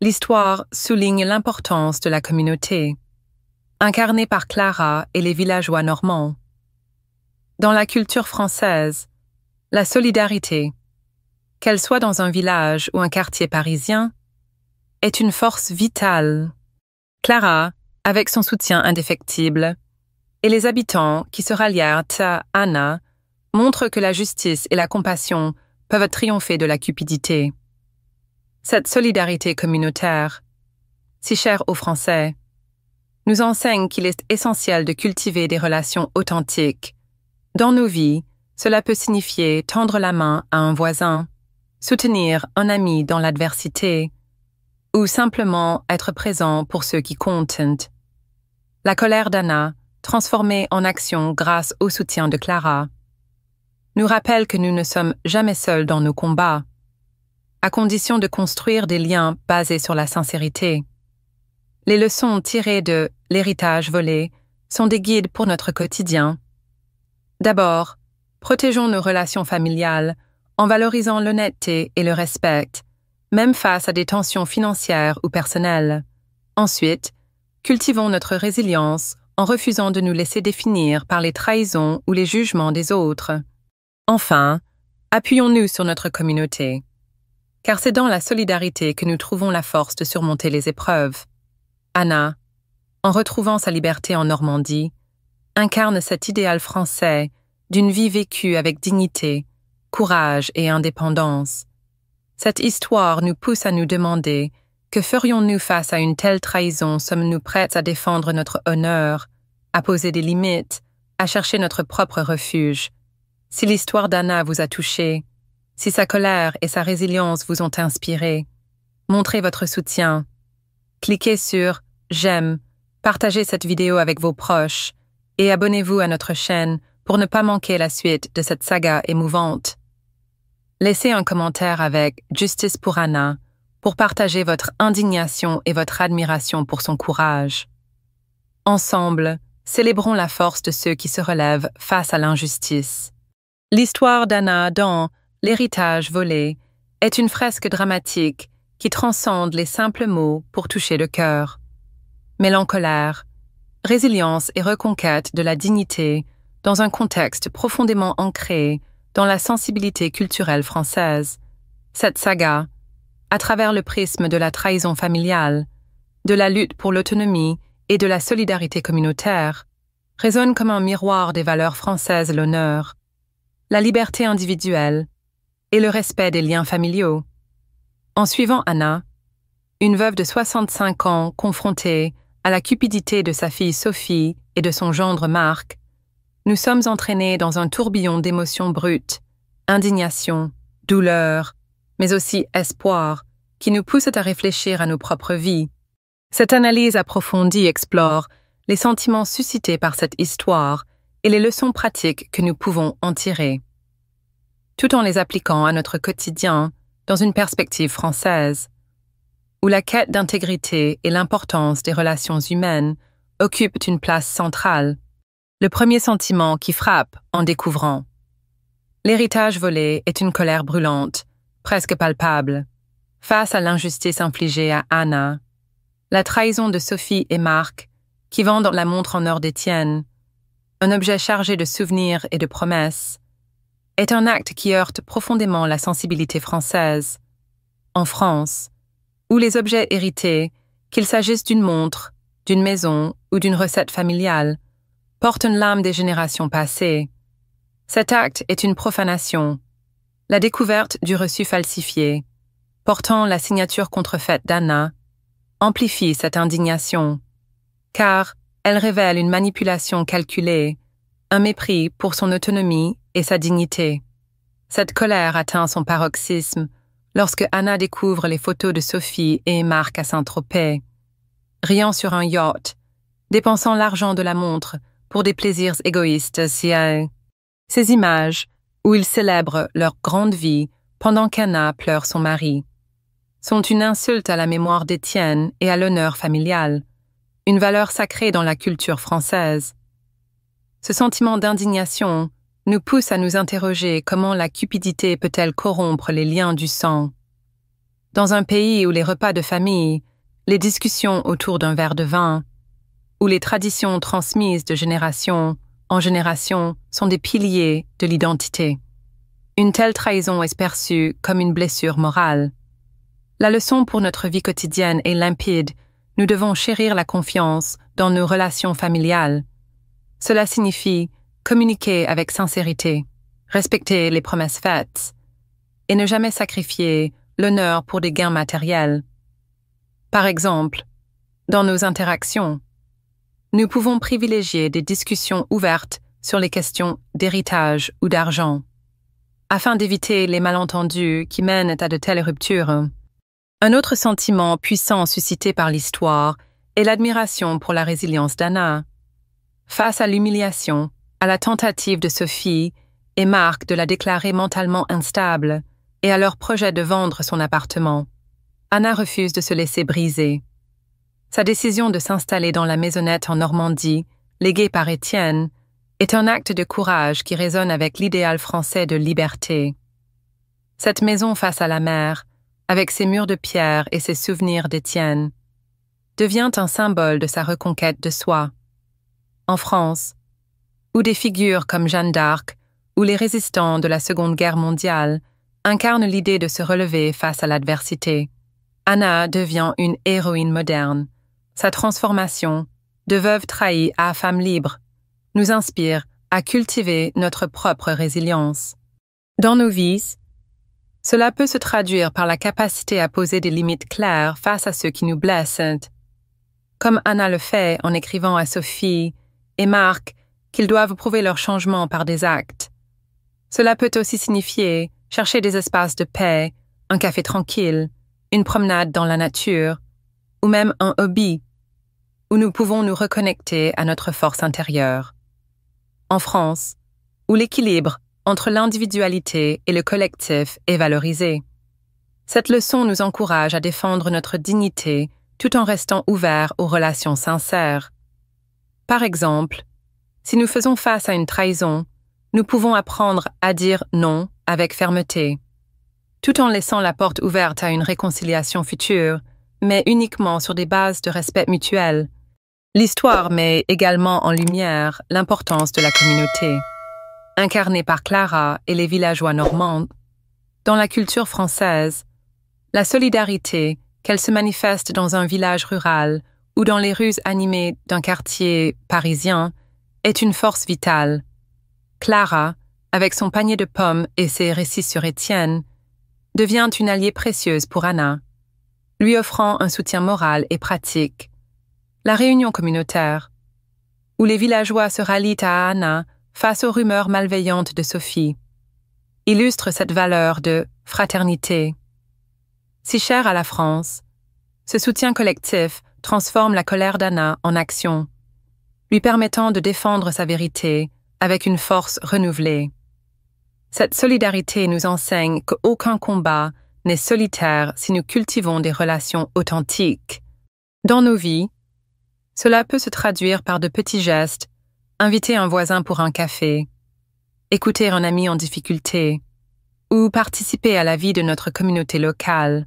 l'histoire souligne l'importance de la communauté, incarnée par Clara et les villageois normands. Dans la culture française, la solidarité, qu'elle soit dans un village ou un quartier parisien, est une force vitale. Clara, avec son soutien indéfectible, et les habitants qui se rallièrent à Anna, montrent que la justice et la compassion peuvent triompher de la cupidité. Cette solidarité communautaire, si chère aux Français, nous enseigne qu'il est essentiel de cultiver des relations authentiques. Dans nos vies, cela peut signifier tendre la main à un voisin, soutenir un ami dans l'adversité, ou simplement être présent pour ceux qui comptent. La colère d'Anna, transformée en action grâce au soutien de Clara, nous rappelle que nous ne sommes jamais seuls dans nos combats, à condition de construire des liens basés sur la sincérité. Les leçons tirées de l'héritage volé sont des guides pour notre quotidien. D'abord, protégeons nos relations familiales en valorisant l'honnêteté et le respect, même face à des tensions financières ou personnelles. Ensuite, cultivons notre résilience en refusant de nous laisser définir par les trahisons ou les jugements des autres. Enfin, appuyons-nous sur notre communauté, car c'est dans la solidarité que nous trouvons la force de surmonter les épreuves. Anna, en retrouvant sa liberté en Normandie, incarne cet idéal français d'une vie vécue avec dignité, courage et indépendance. Cette histoire nous pousse à nous demander: que ferions-nous face à une telle trahison? Sommes-nous prêts à défendre notre honneur, à poser des limites, à chercher notre propre refuge? Si l'histoire d'Anna vous a touché, si sa colère et sa résilience vous ont inspiré, montrez votre soutien. Cliquez sur « J'aime », partagez cette vidéo avec vos proches et abonnez-vous à notre chaîne pour ne pas manquer la suite de cette saga émouvante. Laissez un commentaire avec « Justice pour Anna » pour partager votre indignation et votre admiration pour son courage. Ensemble, célébrons la force de ceux qui se relèvent face à l'injustice. L'histoire d'Anna dans L'héritage volé est une fresque dramatique qui transcende les simples mots pour toucher le cœur. Mêlant colère, résilience et reconquête de la dignité dans un contexte profondément ancré dans la sensibilité culturelle française, cette saga, à travers le prisme de la trahison familiale, de la lutte pour l'autonomie et de la solidarité communautaire, résonne comme un miroir des valeurs françaises: l'honneur, la liberté individuelle et le respect des liens familiaux. En suivant Anna, une veuve de 65 ans confrontée à la cupidité de sa fille Sophie et de son gendre Marc, nous sommes entraînés dans un tourbillon d'émotions brutes, indignation, douleur, mais aussi espoir, qui nous poussent à réfléchir à nos propres vies. Cette analyse approfondie explore les sentiments suscités par cette histoire et les leçons pratiques que nous pouvons en tirer, tout en les appliquant à notre quotidien dans une perspective française, où la quête d'intégrité et l'importance des relations humaines occupent une place centrale. Le premier sentiment qui frappe en découvrant l'héritage volé est une colère brûlante, presque palpable, face à l'injustice infligée à Anna, la trahison de Sophie et Marc, qui vendent la montre en or d'Étienne, un objet chargé de souvenirs et de promesses, est un acte qui heurte profondément la sensibilité française. En France, où les objets hérités, qu'il s'agisse d'une montre, d'une maison ou d'une recette familiale, portent l'âme des générations passées, cet acte est une profanation, la découverte du reçu falsifié, portant la signature contrefaite d'Anna, amplifie cette indignation, car elle révèle une manipulation calculée, un mépris pour son autonomie et sa dignité. Cette colère atteint son paroxysme lorsque Anna découvre les photos de Sophie et Marc à Saint-Tropez, riant sur un yacht, dépensant l'argent de la montre pour des plaisirs égoïstes. Ces images, où ils célèbrent leur grande vie pendant qu'Anna pleure son mari, sont une insulte à la mémoire d'Étienne et à l'honneur familial, une valeur sacrée dans la culture française. Ce sentiment d'indignation nous pousse à nous interroger comment la cupidité peut-elle corrompre les liens du sang. Dans un pays où les repas de famille, les discussions autour d'un verre de vin, où les traditions transmises de génération en génération sont des piliers de l'identité, une telle trahison est perçue comme une blessure morale. La leçon pour notre vie quotidienne est limpide. Nous devons chérir la confiance dans nos relations familiales. Cela signifie communiquer avec sincérité, respecter les promesses faites et ne jamais sacrifier l'honneur pour des gains matériels. Par exemple, dans nos interactions, nous pouvons privilégier des discussions ouvertes sur les questions d'héritage ou d'argent, afin d'éviter les malentendus qui mènent à de telles ruptures. Un autre sentiment puissant suscité par l'histoire est l'admiration pour la résilience d'Anna. Face à l'humiliation, à la tentative de Sophie et Marc de la déclarer mentalement instable et à leur projet de vendre son appartement, Anna refuse de se laisser briser. Sa décision de s'installer dans la maisonnette en Normandie, léguée par Étienne, est un acte de courage qui résonne avec l'idéal français de liberté. Cette maison face à la mer, avec ses murs de pierre et ses souvenirs d'Étienne, devient un symbole de sa reconquête de soi. En France, où des figures comme Jeanne d'Arc ou les résistants de la Seconde Guerre mondiale incarnent l'idée de se relever face à l'adversité, Anna devient une héroïne moderne. Sa transformation, de veuve trahie à femme libre, nous inspire à cultiver notre propre résilience. Dans nos vies, cela peut se traduire par la capacité à poser des limites claires face à ceux qui nous blessent, comme Anna le fait en écrivant à Sophie et Marc qu'ils doivent prouver leur changement par des actes. Cela peut aussi signifier chercher des espaces de paix, un café tranquille, une promenade dans la nature, ou même un hobby, où nous pouvons nous reconnecter à notre force intérieure. En France, où l'équilibre entre l'individualité et le collectif est valorisé, cette leçon nous encourage à défendre notre dignité tout en restant ouverts aux relations sincères. Par exemple, si nous faisons face à une trahison, nous pouvons apprendre à dire non avec fermeté, tout en laissant la porte ouverte à une réconciliation future, mais uniquement sur des bases de respect mutuel. L'histoire met également en lumière l'importance de la communauté. Incarnée par Clara et les villageois normands, dans la culture française, la solidarité, qu'elle se manifeste dans un village rural ou dans les rues animées d'un quartier parisien, est une force vitale. Clara, avec son panier de pommes et ses récits sur Étienne, devient une alliée précieuse pour Anna, lui offrant un soutien moral et pratique. La réunion communautaire, où les villageois se rallient à Anna face aux rumeurs malveillantes de Sophie, illustre cette valeur de fraternité. Si chère à la France, ce soutien collectif transforme la colère d'Anna en action, lui permettant de défendre sa vérité avec une force renouvelée. Cette solidarité nous enseigne qu'aucun combat n'est solitaire si nous cultivons des relations authentiques. Dans nos vies, cela peut se traduire par de petits gestes, inviter un voisin pour un café, écouter un ami en difficulté, ou participer à la vie de notre communauté locale,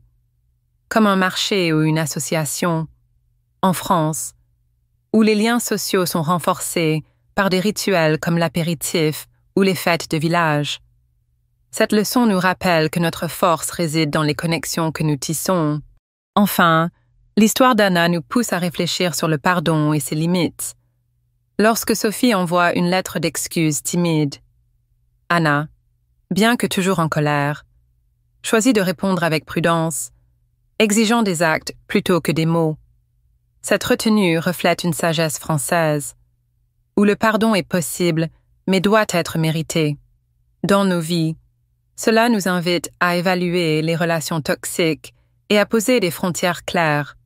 comme un marché ou une association. En France, où les liens sociaux sont renforcés par des rituels comme l'apéritif ou les fêtes de village, Cette leçon nous rappelle que notre force réside dans les connexions que nous tissons. Enfin, l'histoire d'Anna nous pousse à réfléchir sur le pardon et ses limites. Lorsque Sophie envoie une lettre d'excuse timide, Anna, bien que toujours en colère, choisit de répondre avec prudence, exigeant des actes plutôt que des mots. Cette retenue reflète une sagesse française, où le pardon est possible mais doit être mérité. Dans nos vies, cela nous invite à évaluer les relations toxiques et à poser des frontières claires,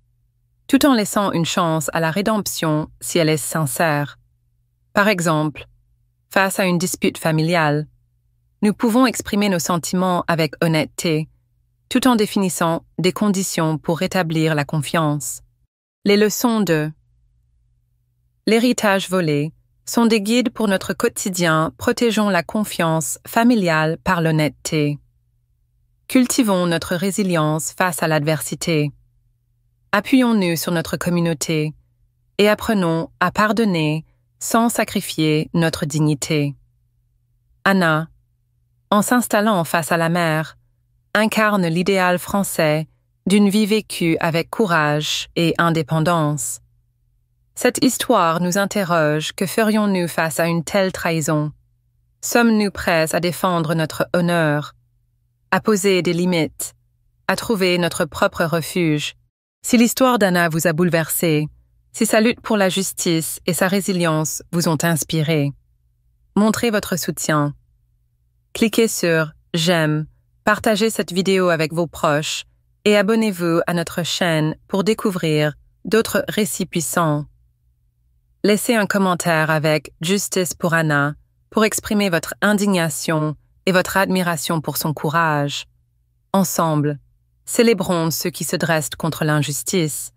tout en laissant une chance à la rédemption si elle est sincère. Par exemple, face à une dispute familiale, nous pouvons exprimer nos sentiments avec honnêteté, tout en définissant des conditions pour rétablir la confiance. Les leçons de l'héritage volé sont des guides pour notre quotidien protégeant la confiance familiale par l'honnêteté. Cultivons notre résilience face à l'adversité. Appuyons-nous sur notre communauté et apprenons à pardonner sans sacrifier notre dignité. Anna, en s'installant face à la mer, incarne l'idéal français d'une vie vécue avec courage et indépendance. Cette histoire nous interroge: que ferions-nous face à une telle trahison? Sommes-nous prêts à défendre notre honneur, à poser des limites, à trouver notre propre refuge? Si l'histoire d'Anna vous a bouleversé, si sa lutte pour la justice et sa résilience vous ont inspiré, montrez votre soutien. Cliquez sur « J'aime », partagez cette vidéo avec vos proches et abonnez-vous à notre chaîne pour découvrir d'autres récits puissants. Laissez un commentaire avec « Justice pour Anna » pour exprimer votre indignation et votre admiration pour son courage. Ensemble, célébrons ceux qui se dressent contre l'injustice.